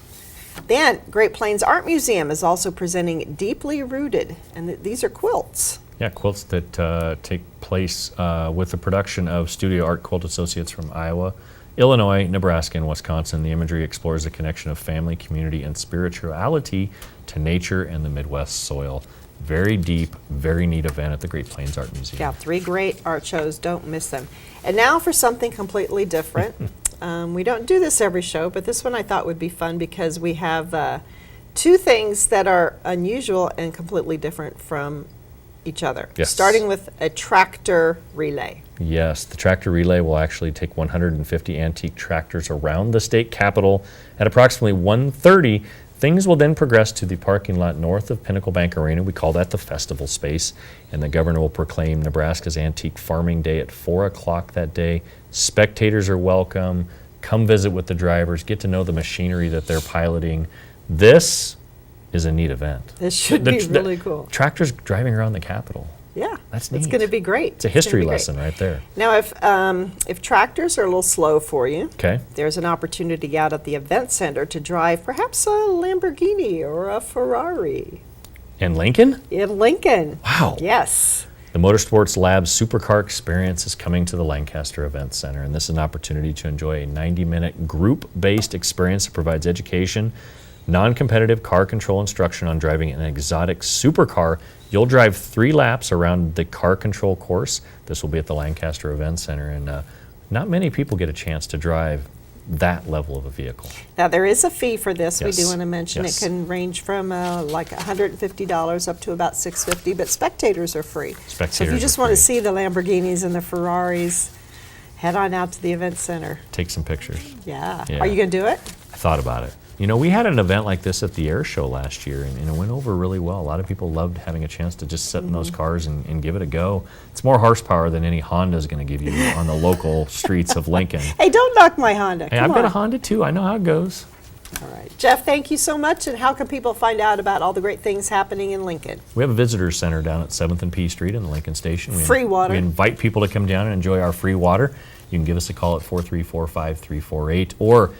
[SPEAKER 1] Then, Great Plains Art Museum is also presenting Deeply Rooted, and these are quilts.
[SPEAKER 4] Yeah, quilts that take place with the production of Studio Art Quilt Associates from Iowa, Illinois, Nebraska, and Wisconsin. The imagery explores the connection of family, community, and spirituality to nature and the Midwest soil. Very deep, very neat event at the Great Plains Art Museum.
[SPEAKER 1] Yeah, 3 great art shows. Don't miss them. And now for something completely different. We don't do this every show, but this one I thought would be fun because we have 2 things that are unusual and completely different from each other.
[SPEAKER 4] Yes.
[SPEAKER 1] Starting with a tractor relay.
[SPEAKER 4] Yes, the tractor relay will actually take 150 antique tractors around the state capitol at approximately 1:30. Things will then progress to the parking lot north of Pinnacle Bank Arena. We call that the festival space. And the governor will proclaim Nebraska's Antique Farming Day at 4 o'clock that day. Spectators are welcome. Come visit with the drivers. Get to know the machinery that they're piloting. This is a neat event.
[SPEAKER 1] This should be really cool.
[SPEAKER 4] Tractors driving around the Capitol.
[SPEAKER 1] Yeah,
[SPEAKER 4] That's
[SPEAKER 1] it's
[SPEAKER 4] neat.
[SPEAKER 1] going to be great.
[SPEAKER 4] It's a history lesson right there.
[SPEAKER 1] Now, if tractors are a little slow for you,
[SPEAKER 4] Okay.
[SPEAKER 1] there's an opportunity out at the event center to drive perhaps a Lamborghini or a Ferrari
[SPEAKER 4] And Lincoln?
[SPEAKER 1] in Lincoln.
[SPEAKER 4] Wow.
[SPEAKER 1] Yes.
[SPEAKER 4] The Motorsports Lab Supercar Experience is coming to the Lancaster Event Center, and this is an opportunity to enjoy a 90-minute group-based experience that provides education, non-competitive car control instruction on driving an exotic supercar. You'll drive 3 laps around the car control course. This will be at the Lancaster Event Center, and not many people get a chance to drive that level of a vehicle.
[SPEAKER 1] Now, there is a fee for this. We do
[SPEAKER 4] Yes.
[SPEAKER 1] want to mention
[SPEAKER 4] Yes.
[SPEAKER 1] it can range from like $150 up to about $650, but spectators are free. So if
[SPEAKER 4] Spectators
[SPEAKER 1] you
[SPEAKER 4] are
[SPEAKER 1] just want to
[SPEAKER 4] free.
[SPEAKER 1] see the Lamborghinis and the Ferraris, head on out to the event center.
[SPEAKER 4] Take some pictures.
[SPEAKER 1] Yeah.
[SPEAKER 4] Yeah.
[SPEAKER 1] Are you going to do it?
[SPEAKER 4] I thought about it. You know, we had an event like this at the air show last year, and it went over really well. A lot of people loved having a chance to just sit in those cars and give it a go. It's more horsepower than any Honda is going to give you on the local streets of Lincoln.
[SPEAKER 1] Hey, don't knock my Honda.
[SPEAKER 4] Hey,
[SPEAKER 1] Come
[SPEAKER 4] I've got a
[SPEAKER 1] on.
[SPEAKER 4] Honda too. I know how it goes.
[SPEAKER 1] All right. Jeff, thank you so much. And how can people find out about all the great things happening in Lincoln?
[SPEAKER 4] We have a visitor center down at 7th and P Street in the Lincoln Station.
[SPEAKER 1] Free water.
[SPEAKER 4] We invite people to come down and enjoy our free water. You can give us a call at 434-5348 or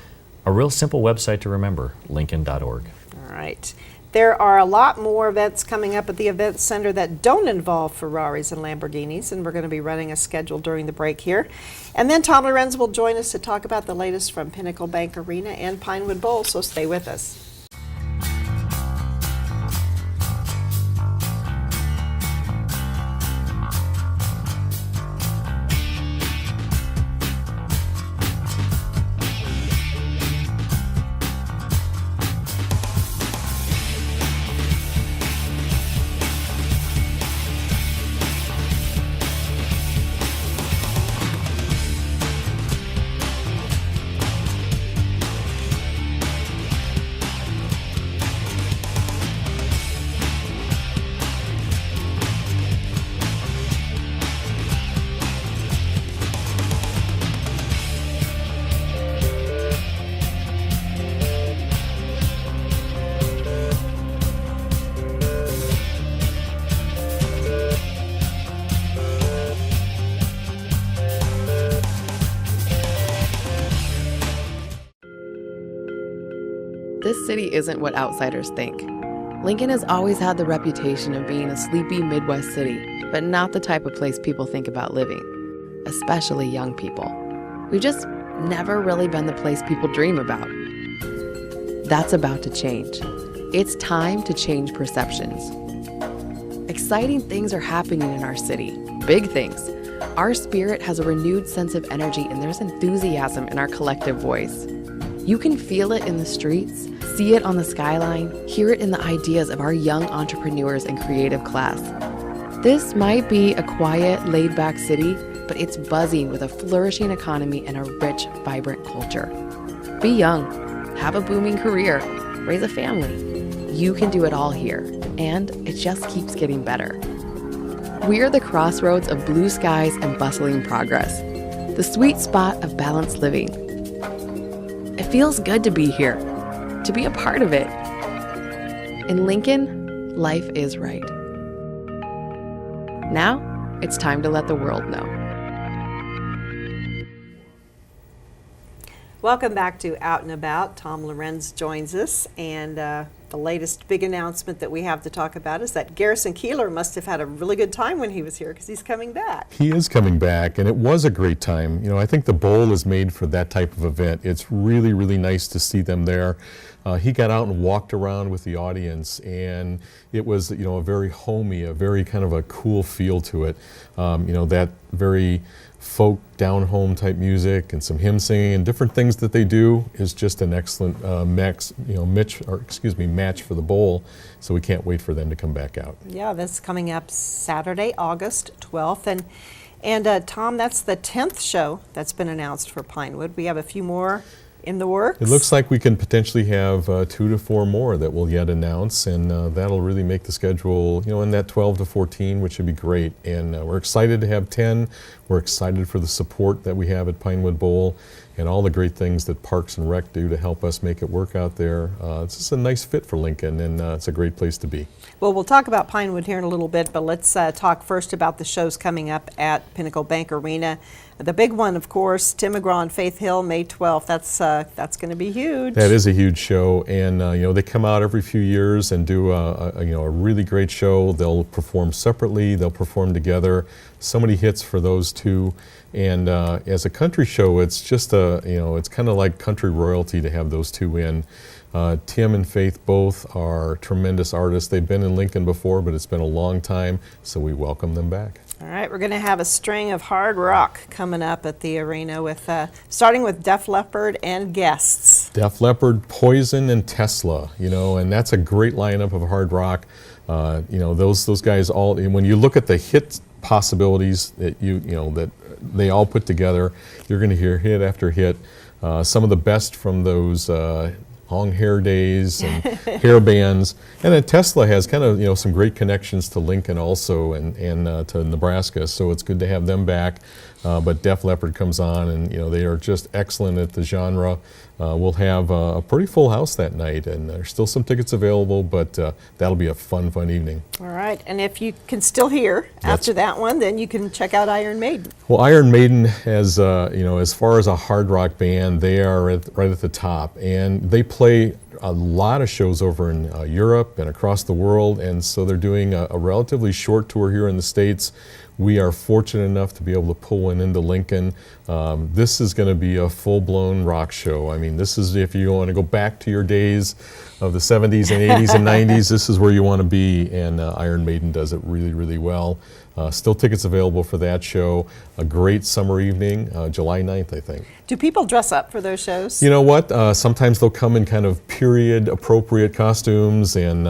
[SPEAKER 4] a real simple website to remember, lincoln.org.
[SPEAKER 1] All right. There are a lot more events coming up at the event center that don't involve Ferraris and Lamborghinis, and we're going to be running a schedule during the break here. And then Tom Lorenz will join us to talk about the latest from Pinnacle Bank Arena and Pinewood Bowl, so stay with us.
[SPEAKER 3] This city isn't what outsiders think. Lincoln has always had the reputation of being a sleepy Midwest city, but not the type of place people think about living, especially young people. We've just never really been the place people dream about. That's about to change. It's time to change perceptions. Exciting things are happening in our city, big things. Our spirit has a renewed sense of energy, and there's enthusiasm in our collective voice. You can feel it in the streets, see it on the skyline, hear it in the ideas of our young entrepreneurs and creative class. This might be a quiet, laid-back city, but it's buzzing with a flourishing economy and a rich, vibrant culture. Be young, have a booming career, raise a family. You can do it all here, and it just keeps getting better. We're the crossroads of blue skies and bustling progress, the sweet spot of balanced living. It feels good to be here, to be a part of it. In Lincoln, life is right. Now, it's time to let the world know.
[SPEAKER 1] Welcome back to Out and About. Tom Lorenz joins us, and the latest big announcement that we have to talk about is that Garrison Keillor must have had a really good time when he was here because he's coming back.
[SPEAKER 5] He is coming back, and it was a great time. You know, I think the bowl is made for that type of event. It's really, really nice to see them there. He got out and walked around with the audience, and it was, you know, a very homey, a very kind of a cool feel to it. You know, that very folk down-home type music and some hymn singing and different things that they do is just an excellent match for the bowl. So we can't wait for them to come back out.
[SPEAKER 1] Yeah, that's coming up Saturday, August 12th. And Tom, that's the 10th show that's been announced for Pinewood. We have a few more in the works.
[SPEAKER 5] It looks like we can potentially have 2 to 4 more that we'll yet announce, and that'll really make the schedule, you know, in that 12 to 14, which would be great. And we're excited to have 10. We're excited for the support that we have at Pinewood Bowl and all the great things that Parks and Rec do to help us make it work out there. It's just a nice fit for Lincoln, and it's a great place to be.
[SPEAKER 1] Well, we'll talk about Pinewood here in a little bit, but let's talk first about the shows coming up at Pinnacle Bank Arena. The big one, of course, Tim McGraw and Faith Hill, May 12th. That's going to be huge.
[SPEAKER 5] That is a huge show, and you know, they come out every few years and do a really great show. They'll perform separately, they'll perform together. So many hits for those two, and as a country show, it's just it's kind of like country royalty to have those two in. Tim and Faith both are tremendous artists. They've been in Lincoln before, but it's been a long time, so we welcome them back.
[SPEAKER 1] All right, we're going to have a string of hard rock coming up at the arena with starting with Def Leppard and guests.
[SPEAKER 5] Def Leppard, Poison, and Tesla, you know, and that's a great lineup of hard rock. You know, those guys all, when you look at the hit possibilities that that they all put together, you're going to hear hit after hit. Some of the best from those long hair days and hair bands. And then Tesla has kind of, some great connections to Lincoln also and to Nebraska, so it's good to have them back. But Def Leppard comes on, and they are just excellent at the genre. We'll have a pretty full house that night, and there's still some tickets available, but that'll be a fun evening.
[SPEAKER 1] All right, and if you can still hear after that one, then you can check out Iron Maiden.
[SPEAKER 5] Well, Iron Maiden, as as far as a hard rock band, they are right at the top, and they play a lot of shows over in Europe and across the world, and so they're doing a relatively short tour here in the States. We are fortunate enough to be able to pull one into Lincoln. This is going to be a full-blown rock show. I mean, this is, if you want to go back to your days of the 70s and 80s and 90s, this is where you want to be, and Iron Maiden does it really, really well. Still tickets available for that show. A great summer evening, July 9th, I think.
[SPEAKER 1] Do people dress up for those shows?
[SPEAKER 5] You know what? Sometimes they'll come in kind of period-appropriate costumes, and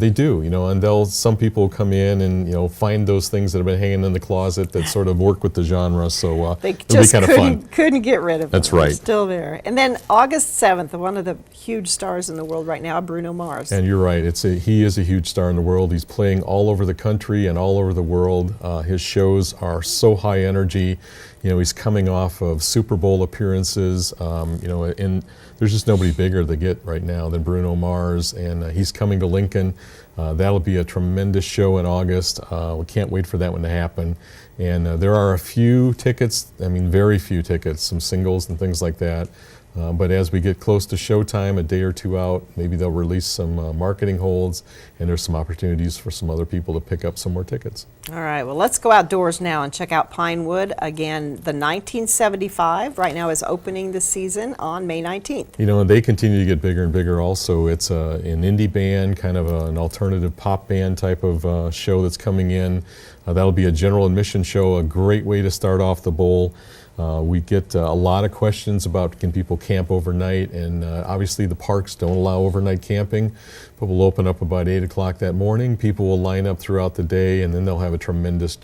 [SPEAKER 5] they do, and some people come in and, find those things that have been hanging in the closet that sort of work with the genre, so
[SPEAKER 1] they
[SPEAKER 5] it'll
[SPEAKER 1] just
[SPEAKER 5] be kind of fun.
[SPEAKER 1] Couldn't get rid of them.
[SPEAKER 5] That's right.
[SPEAKER 1] They're still there. And then August 7th, one of the huge stars in the world right now, Bruno Mars.
[SPEAKER 5] And you're right. He is a huge star in the world. He's playing all over the country and all over the world. His shows are so high energy. He's coming off of Super Bowl appearances. And there's just nobody bigger to get right now than Bruno Mars. And he's coming to Lincoln. That'll be a tremendous show in August. We can't wait for that one to happen. And there are a few tickets, very few tickets, some singles and things like that. But as we get close to showtime, a day or two out, maybe they'll release some marketing holds, and there's some opportunities for some other people to pick up some more tickets.
[SPEAKER 1] All right, well, let's go outdoors now and check out Pinewood. Again, the 1975 right now is opening the season on May 19th.
[SPEAKER 5] You know, and they continue to get bigger and bigger also. It's an indie band, kind of an alternative pop band type of show that's coming in. That'll be a general admission show, a great way to start off the bowl. We get a lot of questions about can people camp overnight, and obviously the parks don't allow overnight camping, but we'll open up about 8 o'clock that morning. People will line up throughout the day, and then they'll have a tremendous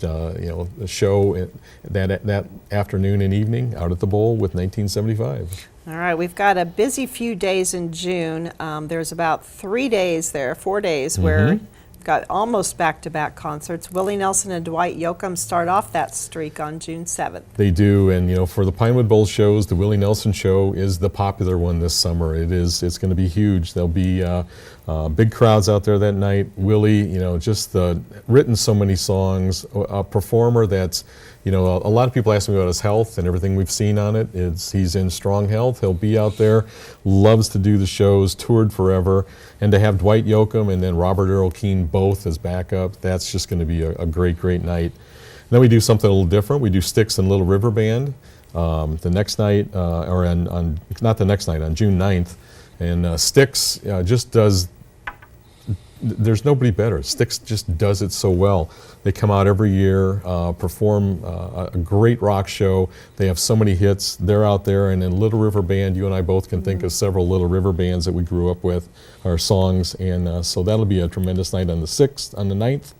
[SPEAKER 5] show that afternoon and evening out at the bowl with 1975.
[SPEAKER 1] All right, we've got a busy few days in June. There's about 4 days where we've got almost back-to-back concerts. Willie Nelson and Dwight Yoakam start off that streak on June 7th.
[SPEAKER 5] They do, and for the Pinewood Bowl shows, the Willie Nelson show is the popular one this summer. It's going to be huge. There'll be big crowds out there that night. Willie, just written so many songs, a performer that's, a lot of people ask me about his health, and everything we've seen on it is he's in strong health. He'll be out there, loves to do the shows, toured forever, and to have Dwight Yoakam and then Robert Earl Keen both as backup, that's just going to be a great, great night. Then we do something a little different. We do Styx and Little River Band the next night, not the next night, on June 9th. And Styx just does, there's nobody better. Styx just does it so well. They come out every year, perform a great rock show. They have so many hits. They're out there. And then Little River Band, you and I both can think of several Little River bands that we grew up with, our songs. And so that'll be a tremendous night on the 6th, on the 9th.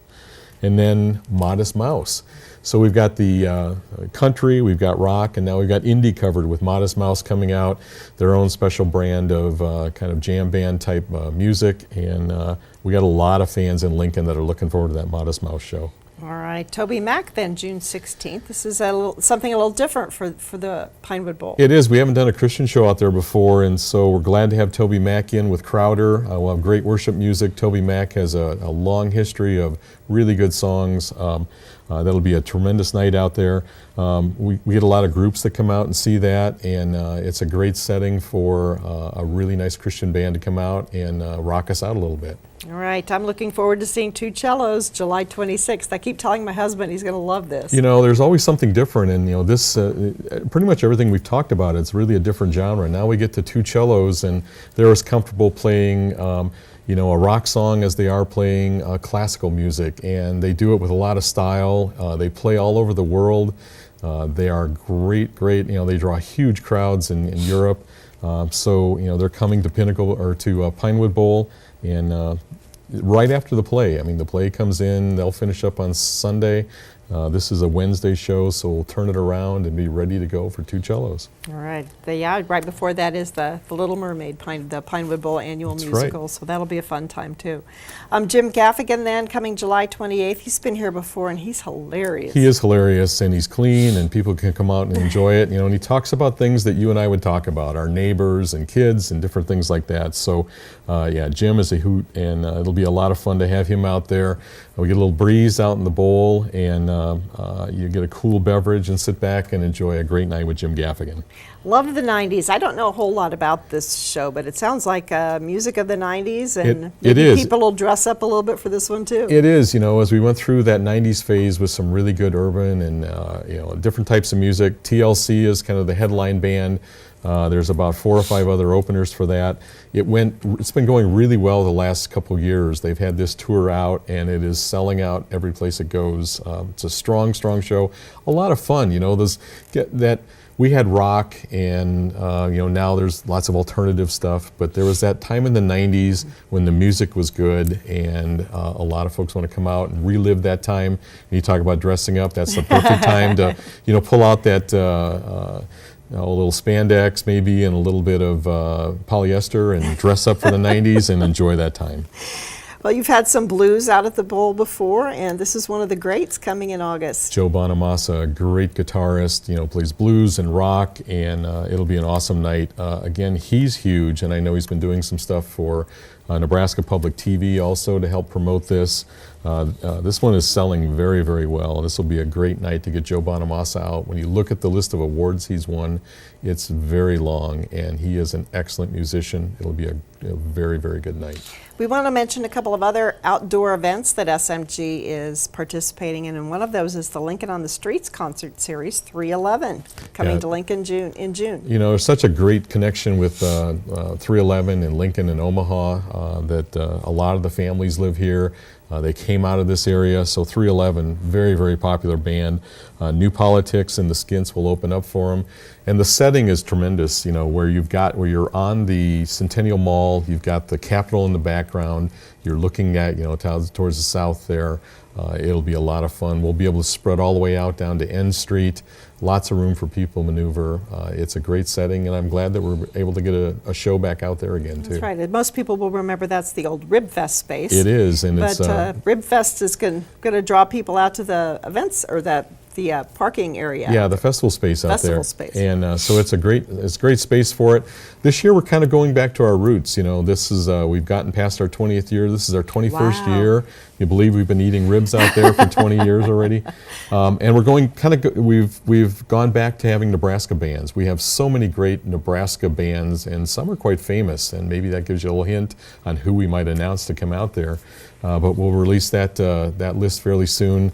[SPEAKER 5] And then Modest Mouse. So we've got the country, we've got rock, and now we've got indie covered with Modest Mouse coming out, their own special brand of kind of jam band type music. And we got a lot of fans in Lincoln that are looking forward to that Modest Mouse show.
[SPEAKER 1] All right, Toby Mac then, June 16th. This is something a little different for the Pinewood Bowl.
[SPEAKER 5] It is. We haven't done a Christian show out there before, and so we're glad to have Toby Mac in with Crowder. We'll have great worship music. Toby Mac has a long history of really good songs. That'll be a tremendous night out there. We get a lot of groups that come out and see that, and it's a great setting for a really nice Christian band to come out and rock us out a little bit.
[SPEAKER 1] All right, I'm looking forward to seeing Two Cellos, July 26th. I keep telling my husband he's going to love this.
[SPEAKER 5] There's always something different, and this pretty much everything we've talked about, it's really a different genre. Now we get to Two Cellos, and they're as comfortable playing a rock song as they are playing classical music, and they do it with a lot of style. They play all over the world. They are great, they draw huge crowds in Europe. So they're coming to Pinnacle or to Pinewood Bowl, and right after the play. The play comes in, they'll finish up on Sunday. This is a Wednesday show, so we'll turn it around and be ready to go for Two Cellos.
[SPEAKER 1] All right. Right before that is the Little Mermaid, the Pinewood Bowl annual
[SPEAKER 5] That's
[SPEAKER 1] musical,
[SPEAKER 5] right.
[SPEAKER 1] so that'll be a fun time too. Jim Gaffigan then, coming July 28th. He's been here before, and he's hilarious.
[SPEAKER 5] He is hilarious, and he's clean, and people can come out and enjoy it. And he talks about things that you and I would talk about, our neighbors and kids and different things like that. So, Jim is a hoot, and it'll be a lot of fun to have him out there. We get a little breeze out in the bowl, and you get a cool beverage and sit back and enjoy a great night with Jim Gaffigan.
[SPEAKER 1] Love the 90s. I don't know a whole lot about this show, but it sounds like music of the 90s, and
[SPEAKER 5] It
[SPEAKER 1] maybe
[SPEAKER 5] is.
[SPEAKER 1] people will dress up a little bit for this one too.
[SPEAKER 5] It is, as we went through that 90s phase with some really good urban and, different types of music. TLC is kind of the headline band. There's about 4 or 5 other openers for that. It's been going really well the last couple years. They've had this tour out, and it is selling out every place it goes. It's a strong show. A lot of fun, we had rock, and now there's lots of alternative stuff, but there was that time in the 90s when the music was good, and a lot of folks want to come out and relive that time. And you talk about dressing up, that's the perfect time to pull out that a little spandex maybe and a little bit of polyester and dress up for the 90s and enjoy that time.
[SPEAKER 1] Well, you've had some blues out at the bowl before, and this is one of the greats coming in August.
[SPEAKER 5] Joe Bonamassa, a great guitarist, plays blues and rock, and it'll be an awesome night. Again, he's huge, and I know he's been doing some stuff for Nebraska Public TV also to help promote this. This one is selling very, very well. This will be a great night to get Joe Bonamassa out. When you look at the list of awards he's won, it's very long, and he is an excellent musician. It'll be a very, very good night.
[SPEAKER 1] We want to mention a couple of other outdoor events that SMG is participating in, and one of those is the Lincoln on the Streets concert series 311, coming
[SPEAKER 5] Yeah.
[SPEAKER 1] to Lincoln in June.
[SPEAKER 5] You know, there's such a great connection with 311 and Lincoln and Omaha that a lot of the families live here. They came out of this area, so 311, very, very popular band. New Politics and the Skints will open up for them. And the setting is tremendous, you know, where you're on the Centennial Mall, you've got the Capitol in the background, you're looking at, you know, towards the south there. It'll be a lot of fun. We'll be able to spread all the way out down to N Street. Lots of room for people to maneuver. It's a great setting, and I'm glad that we're able to get a show back out there again, too.
[SPEAKER 1] That's right. And most people will remember that's the old Ribfest space.
[SPEAKER 5] It is, and
[SPEAKER 1] But
[SPEAKER 5] it's...
[SPEAKER 1] Ribfest is going to draw people out to the events or the parking area.
[SPEAKER 5] Yeah, the festival space out there.
[SPEAKER 1] Festival space.
[SPEAKER 5] And so it's a great space for it. This year we're kind of going back to our roots. You know, this is we've gotten past our 20th year. This is our 21st
[SPEAKER 1] Wow.
[SPEAKER 5] year. You believe we've been eating ribs out there for 20 years already? And we're going we've gone back to having Nebraska bands. We have so many great Nebraska bands, and some are quite famous. And maybe that gives you a little hint on who we might announce to come out there. But we'll release that list fairly soon.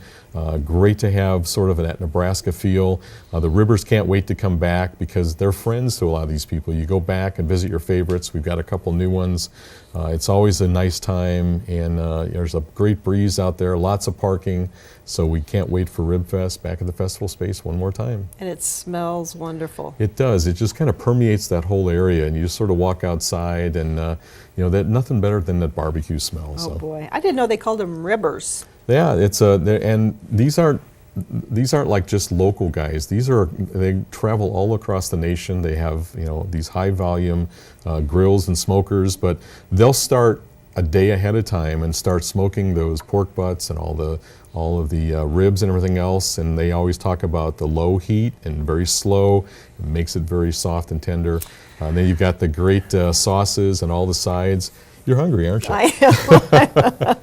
[SPEAKER 5] Great to have sort of that Nebraska feel. The Ribbers can't wait to come back because they're friends to a lot of these people. You go back and visit your favorites. We've got a couple new ones. It's always a nice time, and there's a great breeze out there, lots of parking. So we can't wait for Ribfest back at the festival space one more time.
[SPEAKER 1] And it smells wonderful.
[SPEAKER 5] It does. It just kind of permeates that whole area, and you just sort of walk outside, and you know, that nothing better than that barbecue smell.
[SPEAKER 1] Oh
[SPEAKER 5] So.
[SPEAKER 1] boy, I didn't know they called them Ribbers.
[SPEAKER 5] Yeah, and these aren't like just local guys. They travel all across the nation. They have, you know, these high volume grills and smokers, but they'll start a day ahead of time and start smoking those pork butts and all of the ribs and everything else. And they always talk about the low heat and very slow. It makes it very soft and tender. And then you've got the great sauces and all the sides. You're hungry, aren't you?
[SPEAKER 1] I am.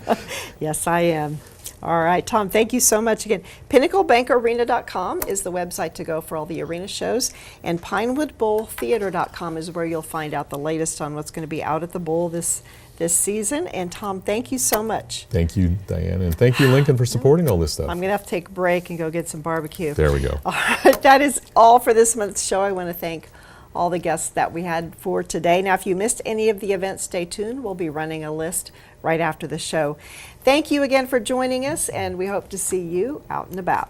[SPEAKER 1] Yes, I am. All right, Tom, thank you so much again. PinnacleBankArena.com is the website to go for all the arena shows, and PinewoodBowlTheater.com is where you'll find out the latest on what's going to be out at the Bowl this season. And Tom, thank you so much.
[SPEAKER 5] Thank you, Diane, and thank you, Lincoln, for supporting all this stuff.
[SPEAKER 1] I'm going to have to take a break and go get some barbecue.
[SPEAKER 5] There we go.
[SPEAKER 1] All right, that is all for this month's show. I want to thank all the guests that we had for today. Now, if you missed any of the events, stay tuned. We'll be running a list right after the show. Thank you again for joining us, and we hope to see you out and about.